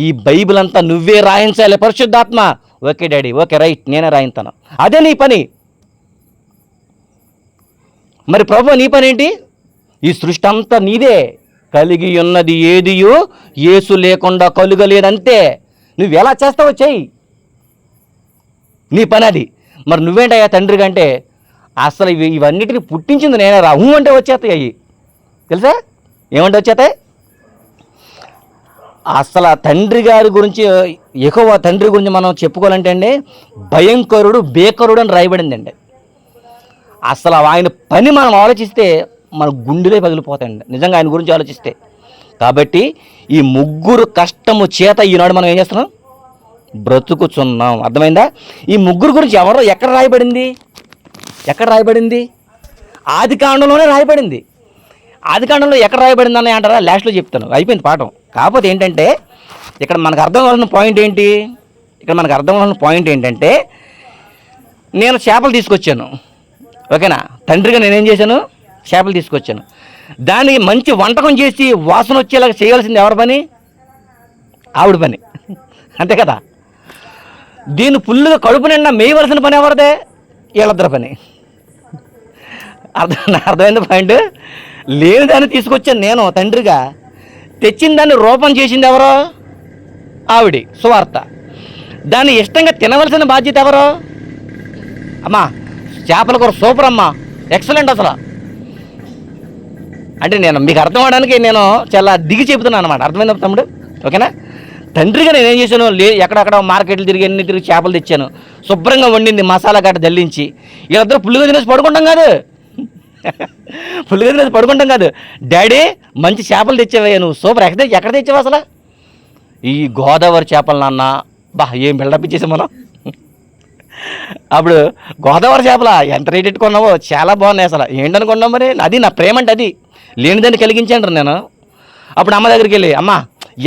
ఈ బైబిల్ అంతా నువ్వే రాయించాలి పరిశుద్ధాత్మ. ఓకే డాడీ, ఓకే రైట్, నేనే రాయింతాను. అదే నీ పని. మరి ప్రభు నీ పని ఏంటి? ఈ సృష్టి అంతా నీదే. కలిగి ఉన్నది ఏదియో యేసు లేకుండా కలుగలేదంతే. నువ్వు ఎలా చేస్తావో చెయ్యి, నీ పని అది. మరి నువ్వేంటయ్యా తండ్రి కంటే? అసలు ఇవన్నిటిని పుట్టించింది నేనే రా. అంటే వచ్చేస్తాయి అవి, తెలుసా? ఏమంటే వచ్చేస్తాయి? అసలు ఆ తండ్రి గారి గురించి, యెహోవా తండ్రి గురించి మనం చెప్పుకోవాలంటే అండి, భయంకరుడు, బేకరుడు అని రాయబడిందండి. అసలు ఆయన పని మనం ఆలోచిస్తే మన గుండెలే పగిలిపోతాయండి నిజంగా ఆయన గురించి ఆలోచిస్తే. కాబట్టి ఈ ముగ్గురు కష్టము చేత ఈనాడు మనం ఏం చేస్తున్నాం? బ్రతుకుచున్నాం. అర్థమైందా? ఈ ముగ్గురు గురించి ఎక్కడ రాయబడింది? ఎక్కడ రాయబడింది? ఆది కాండంలోనే రాయబడింది. ఆది కాండంలో ఎక్కడ రాయబడింది అని అంటారా? లాస్ట్లో చెప్తాను, అయిపోయింది పాఠం. కాకపోతే ఏంటంటే ఇక్కడ మనకు అర్థం అవ్వాల్సిన పాయింట్ ఏంటి? ఏంటంటే నేను చేపలు తీసుకొచ్చాను, ఓకేనా. తండ్రిగా నేనేం చేశాను? చేపలు తీసుకొచ్చాను. దానికి మంచి వంటకం చేసి వాసన వచ్చేలాగా చేయాల్సింది ఎవరి పని? ఆవిడ పని, అంతే కదా. దీన్ని ఫుల్గా కడుపు నిండా మేయవలసిన పని ఎవరిదే? వీళ్ళిద్దరి పని. అర్థమైంది పాయింట్? లేని దాన్ని తీసుకొచ్చాను నేను తండ్రిగా. తెచ్చిన దాన్ని రూపం చేసింది ఎవరో? ఆవిడ, సువార్త. దాన్ని ఇష్టంగా తినవలసిన బాధ్యత ఎవరో? అమ్మా చేపల కూర సూపర్ అమ్మా, ఎక్సలెంట్ అసలు. అంటే నేను మీకు అర్థం అవడానికి నేను చాలా దిగి చెబుతున్నాను అనమాట. అర్థమైందా తమ్ముడు? ఓకేనా. తండ్రిగా నేనేం చేశాను? ఎక్కడక్కడ మార్కెట్లు తిరిగి ఎన్ని తిరిగి చేపలు తెచ్చాను, శుభ్రంగా వండింది, మసాలా గట్ట జల్లించి. వీళ్ళిద్దరు పుల్లుగా తినేసి పడుకుంటాం కాదు, పుల్లుగా తినేసి పడుకుంటాం కాదు. డాడీ మంచి చేపలు తెచ్చావయ్యా నువ్వు, సూపర్. ఎక్కడ తెచ్చావు అసలు? ఈ గోదావరి చేపలు నాన్న. బా ఏం బిల్డప్ ఇచ్చేసాం మనం. అప్పుడు గోదావరి చేపల ఎంత రేట్ పెట్టుకున్నావో, చాలా బాగున్నాయి అసలు. ఏంటనుకున్నావు మరి? అది నా ప్రేమ అంటే అది. లేనిదాన్ని కలిగించాను నేను. అప్పుడు అమ్మ దగ్గరికి వెళ్ళి, అమ్మ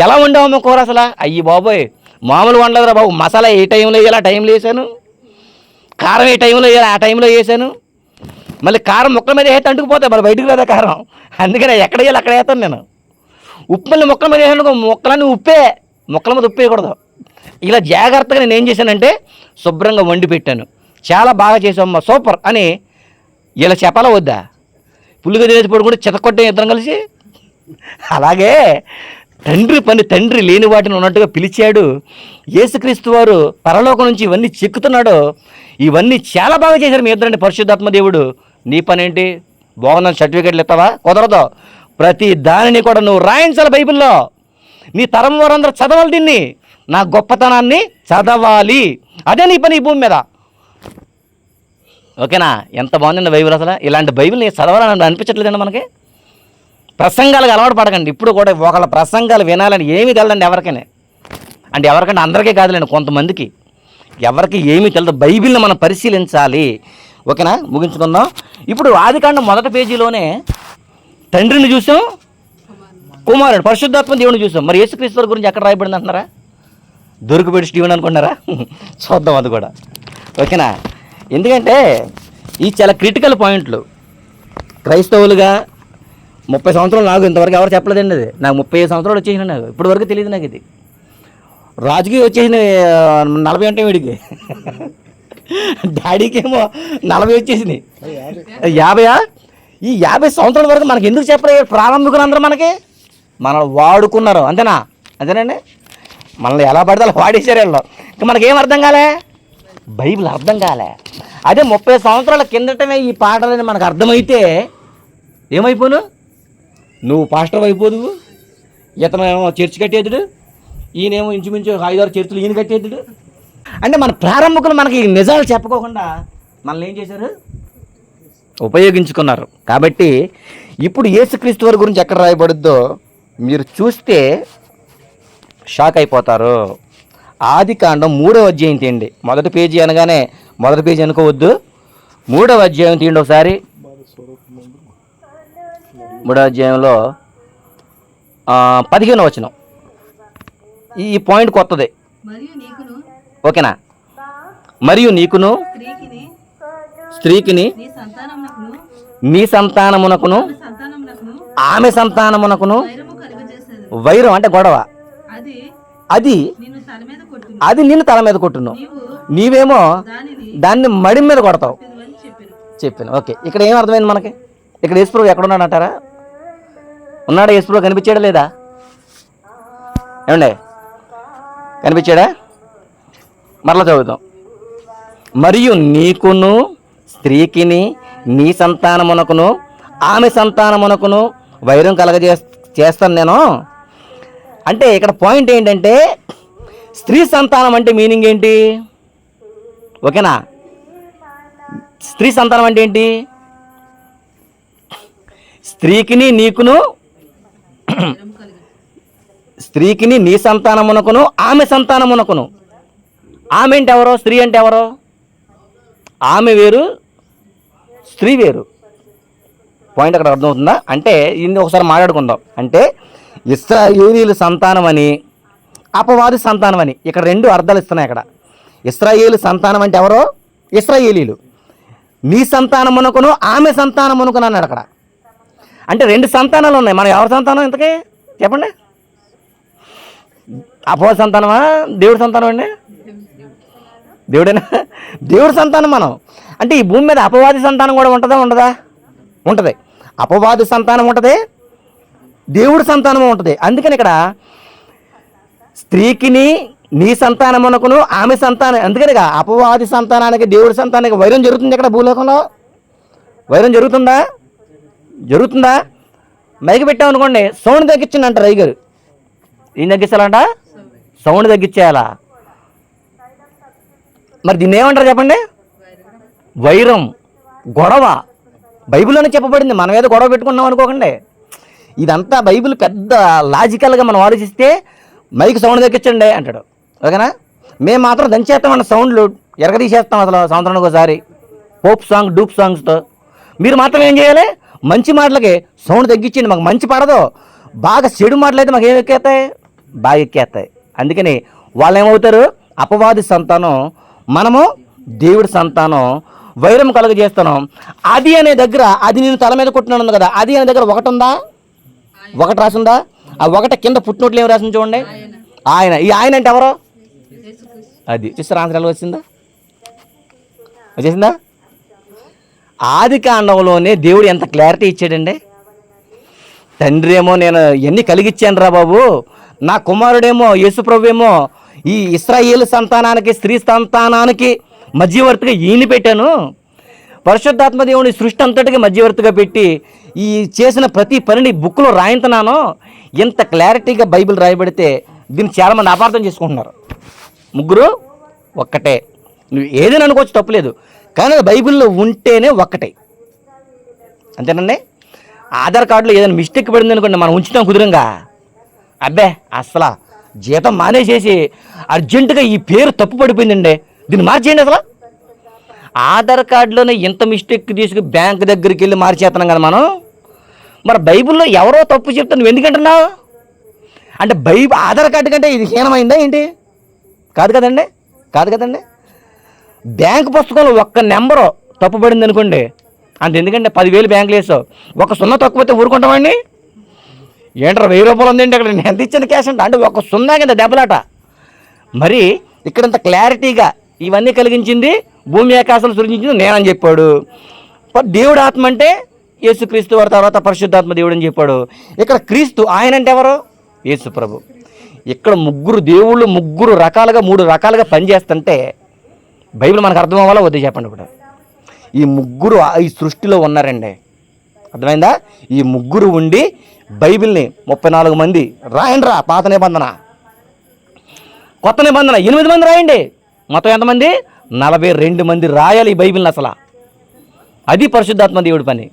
ఎలా వండావమ్మ కూర అసలు? అయ్యి బాబోయ్ మామూలు వండదురా బాబు. మసాలా ఏ టైంలో వేయాలి ఆ టైంలో వేసాను, కారం ఏ టైంలో వేయాలి ఆ టైంలో వేసాను. మళ్ళీ కారం ముక్కల మీద వేస్తే అంటుకుపోతాయి, మరి బయటకు రాదా కారం. అందుకని ఎక్కడ వేయాలి అక్కడ వేస్తాను నేను. ఉప్పు మళ్ళీ ముక్కల మీద వేసాను, ముక్కలన్నీ ఉప్పే, ముక్కల మీద ఉప్పు వేయకూడదు. ఇలా జాగ్రత్తగా నేను ఏం చేశానంటే శుభ్రంగా వండి పెట్టాను. చాలా బాగా చేసామమ్మా, సూపర్ అని ఇలా చెప్పాలా వద్దా? పుల్లుగా తినేసి పడుకుంటే చితకొట్టే ఇద్దరం కలిసి. అలాగే తండ్రి పని తండ్రి లేని వాటిని ఉన్నట్టుగా పిలిచాడు. యేసుక్రీస్తు వారు పరలోకం నుంచి ఇవన్నీ చెక్కుతున్నాడు. ఇవన్నీ చాలా బాగా చేశారు మీ ఇద్దరండి. పరిశుద్ధాత్మ దేవుడు నీ పని ఏంటి? బాగుందని సర్టిఫికేట్లు ఇస్తావా? కుదరదు. ప్రతి దానిని కూడా నువ్వు రాయించాలి బైబిల్లో. నీ తరం వారందరూ చదవాలి దీన్ని, నా గొప్పతనాన్ని చదవాలి. అదే నీ పని ఈ భూమి మీద, ఓకేనా. ఎంత బాగుందండి బైబిల్ అసలు. ఇలాంటి బైబిల్ నేను చదవాలని అనిపించట్లేదండి మనకి. ప్రసంగాలకు అలవాటు పడకండి. ఇప్పుడు కూడా ఒకళ్ళ ప్రసంగాలు వినాలని ఏమీ తెలదండి ఎవరికైనా. అంటే ఎవరికంటే అందరికీ కాదులేండి, కొంతమందికి ఎవరికి ఏమీ తెలియదు. బైబిల్ని మనం పరిశీలించాలి, ఓకేనా. ముగించుకుందాం. ఇప్పుడు ఆదికాండం మొదటి పేజీలోనే తండ్రిని చూసాం, కుమారుడు పరిశుద్ధాత్మ దేవుని చూసాం. మరి యేసుక్రీస్తు గురించి ఎక్కడ రాయబడింది అంటున్నారా? దొరికిపెట్టి స్టీవెన్ అనుకుంటున్నారా? చూద్దాం అది కూడా, ఓకేనా. ఎందుకంటే ఈ చాలా క్రిటికల్ పాయింట్లు. క్రైస్తవులుగా 30 సంవత్సరాలు నాకు ఇంతవరకు ఎవరు చెప్పలేదండి. అది నాకు 35 సంవత్సరాలు వచ్చేసిన, నాకు ఇప్పటి వరకు తెలియదు నాకు ఇది. రాజుకి వచ్చేసిన 40 అంటే వీడికి, డాడీకి ఏమో 40 వచ్చేసినాయి. 50? ఈ 50 సంవత్సరాల వరకు మనకి ఎందుకు చెప్పలేదు? ప్రారంభికులు అందరూ మనల్ని వాడుకున్నారు, అంతేనండి. మనల్ని ఎలా పడితే అలా వాడేశారు వీళ్ళు. ఇంకా మనకేం అర్థం కాలే? బైబిల్ అర్థం కాలే. అదే 30 సంవత్సరాల కిందటమే ఈ పాటలని మనకు అర్థమైతే ఏమైపోను? నువ్వు పాస్టర్ అయిపోదువు, ఇతనేమో చర్చి కట్టేదుడు, ఈయనేమో ఇంచుమించు 5-6 చర్చిలు ఈయన కట్టేదుడు. అంటే మన ప్రారంభకులు మనకి నిజాలు చెప్పుకోకుండా మనల్ని ఏం చేశారు? ఉపయోగించుకున్నారు. కాబట్టి ఇప్పుడు యేసుక్రీస్తు వారి గురించి ఎక్కడ రాయబడుద్దో మీరు చూస్తే షాక్ అయిపోతారు. ఆదికాండం 3వ అధ్యాయం తీయండి. మొదటి పేజీ అనగానే మొదటి పేజీ అనుకోవద్దు, 3వ అధ్యాయం తీయండి ఒకసారి. 3వ అధ్యాయంలో 15వ వచనం. ఈ పాయింట్ కొత్తదే, ఓకేనా? మరియు నీకును స్త్రీకిని నీ సంతానమునకును ఆమె సంతానమునకును వైరం అంటే గొడవ, అది నిన్ను తల మీద కొట్టును, నీవేమో దాన్ని మడి మీద కొడతావు చెప్పాను. ఓకే, ఇక్కడ ఏం అర్థమైంది మనకి? ఇక్కడ యేసుప్రభు ఎక్కడున్నాడు అంటారా? ఉన్నాడా యేసుప్రభు? కనిపించాడా లేదా? ఏమండే కనిపించాడా? మరలా చదువుదాం. మరియు నీకును స్త్రీకిని నీ సంతానమునకును ఆమె సంతానమునకును వైరం చేస్తాను నేను. అంటే ఇక్కడ పాయింట్ ఏంటంటే స్త్రీ సంతానం అంటే మీనింగ్ ఏంటి? ఓకేనా? స్త్రీ సంతానం అంటే ఏంటి? స్త్రీకిని నీకును, స్త్రీకిని నీ సంతానమునకును ఆమె సంతానమునకును. ఆమె అంటే ఎవరో, స్త్రీ అంటే ఎవరో? ఆమె వేరు, స్త్రీ వేరు. పాయింట్ అక్కడ అర్థమవుతుందా? అంటే ఇది ఒకసారి మాట్లాడుకుందాం. అంటే ఇశ్రాయేలీయుల సంతానం అని, అపవాది సంతానం అని ఇక్కడ 2 అర్థాలు ఇస్తున్నాయి. అక్కడ ఇశ్రాయేలు సంతానం అంటే ఎవరో? ఇశ్రాయేలీయులు. నీ సంతానమునకును ఆమె సంతానమునకును అన్నాడు అక్కడ. అంటే 2 సంతానాలు ఉన్నాయి. మనం ఎవరి సంతానం ఇంతకీ చెప్పండి? అపవాది సంతానమా, దేవుడి సంతానం అండి? దేవుడేనా? దేవుడి సంతానం మనం. అంటే ఈ భూమి మీద అపవాది సంతానం కూడా ఉంటుందా? ఉండదా? ఉంటుంది. అపవాది సంతానం ఉంటుంది, దేవుడి సంతానం ఉంటుంది. అందుకని ఇక్కడ స్త్రీకిని నీ సంతానమునకును ఆమె సంతానం. అందుకని అపవాది సంతానానికి దేవుడి సంతానానికి వైరం జరుగుతుంది. ఇక్కడ భూలోకంలో వైరం జరుగుతుందా? జరుగుతుందా? మైకి పెట్టామనుకోండి, సౌండ్ తగ్గించండి అంటారు అయ్యగారు. ఏం తగ్గించాలంట? సౌండ్ తగ్గించేయాలా? మరి దీన్ని ఏమంటారు చెప్పండి? వైరం, గొడవ. బైబిల్లోనే చెప్పబడింది. మనం ఏదో గొడవ పెట్టుకున్నాం అనుకోకండి. ఇదంతా బైబిల్ పెద్ద లాజికల్గా మనం ఆలోచిస్తే మైక్ సౌండ్ తగ్గించండి అంటాడు. ఓకేనా? మేము మాత్రం దంచేస్తామన్న సౌండ్లు ఎరగదీసేస్తాం అసలు సంవత్సరానికి ఒకసారి పోప్ సాంగ్, డూప్ సాంగ్స్తో. మీరు మాత్రం ఏం చేయాలి? మంచి మాటలకి సౌండ్ తగ్గించండి. మాకు మంచి పడదు. బాగా చెడు మాటలు అయితే మాకు ఏం ఎక్కేస్తాయి? బాగా ఎక్కేస్తాయి. అందుకని వాళ్ళు ఏమవుతారు? అపవాది సంతానం, మనము దేవుడి సంతానం. వైరం కలుగజేస్తున్నాం. అది అనే దగ్గర, అది నేను తల మీద కొట్టినాను కదా, అది అనే దగ్గర 1 ఉందా? 1 రాసిందా? ఆ 1 కింద పుట్టినట్లు ఏమి రాసింది చూడండి. ఆయన. ఈ ఆయన అంటే ఎవరో? అది చూస్తారు. ఆన్సర్ ఎలా వచ్చిందా? వచ్చేసిందా? ఆదికాండంలోనే దేవుడు ఎంత క్లారిటీ ఇచ్చాడండి. తండ్రి ఏమో నేను ఎన్ని కలిగిచ్చాను రా బాబు, నా కుమారుడేమో యేసుప్రభు ఏమో ఈ ఇశ్రాయేలు సంతానానికి స్త్రీ సంతానానికి మధ్యవర్తిగా ఈయన పెట్టాను. పరిశుద్ధాత్మ దేవుని సృష్టి అంతటికి మధ్యవర్తిగా పెట్టి ఈ చేసిన ప్రతి పనిని బుక్లో రాయింతున్నాను. ఇంత క్లారిటీగా బైబిల్ రాయబడితే దీన్ని చాలామంది అపార్థం చేసుకుంటున్నారు. ముగ్గురు ఒక్కటే. నువ్వు ఏదైనా అనుకోవచ్చు, తప్పులేదు. కానీ బైబిల్లో ఉంటేనే ఒక్కటే. అంతేనండి. ఆధార్ కార్డులో ఏదైనా మిస్టేక్ పడింది అనుకోండి, మనం ఉంచుతాం కుదురంగా. అబ్బే అసలు జీతం మానేసేసి అర్జెంటుగా ఈ పేరు తప్పు పడిపోయిందండి, దీన్ని మార్చేయండి. అసలు ఆధార్ కార్డులోనే ఇంత మిస్టేక్ తీసుకు బ్యాంక్ దగ్గరికి వెళ్ళి మార్చేస్తున్నాం కదా మనం. మరి బైబిల్లో ఎవరో తప్పు చెప్తే నువ్వు ఎందుకంటున్నావు? అంటే ఆధార్ కార్డు కంటే ఇది హీనమైందా ఏంటి? కాదు కదండి, కాదు కదండి. బ్యాంక్ పుస్తకంలో 1 నెంబరు తప్పు పడింది అనుకోండి, అంత ఎందుకంటే 10,000 బ్యాంకులు వేసావు, 1 సున్నా తక్కువైతే ఊరుకుంటామండి. ఏంటారు 1000 రూపాయలు ఉందండి అక్కడ, నేను ఎంత ఇచ్చిన క్యాష్ అంటే 1 సున్నా కింద దెబ్బలాట. మరి ఇక్కడంత క్లారిటీగా ఇవన్నీ కలిగించింది, భూమి ఆకాశాలు సృజించింది నేనని చెప్పాడు. దేవుడు ఆత్మ అంటే యేసుక్రీస్తు వారి తర్వాత పరిశుద్ధాత్మ దేవుడు అని చెప్పాడు. ఇక్కడ క్రీస్తు ఆయన అంటే ఎవరు? యేసు ప్రభు. ఇక్కడ ముగ్గురు దేవుళ్ళు 3 రకాలుగా 3 రకాలుగా పనిచేస్తుంటే బైబిల్ మనకు అర్థం అవ్వాలా వద్దు చెప్పండి. ఇప్పుడు ఈ ముగ్గురు ఈ సృష్టిలో ఉన్నారండి. అర్థమైందా? ఈ ముగ్గురు ఉండి బైబిల్ని 34 మంది రాయండి రా, పాత నిబంధన కొత్త నిబంధన 8 మంది రాయండి, మొత్తం ఎంతమంది? 42 మంది రాయాలి ఈ బైబిల్ని. అసలు అది పరిశుద్ధాత్మ దేవుడి పని.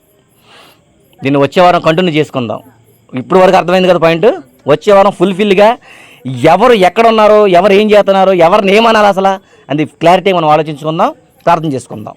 దీన్ని వచ్చే వారం కంటిన్యూ చేసుకుందాం. ఇప్పుడు వరకు అర్థమైంది కదా పాయింట్. వచ్చే వారం ఫుల్ఫిల్గా ఎవరు ఎక్కడ ఉన్నారో, ఎవరు ఏం చేస్తున్నారో, ఎవరిని ఏమనాలి అసలు అది క్లారిటీ మనం ఆలోచించుకుందాం, ప్రార్థన చేసుకుందాం.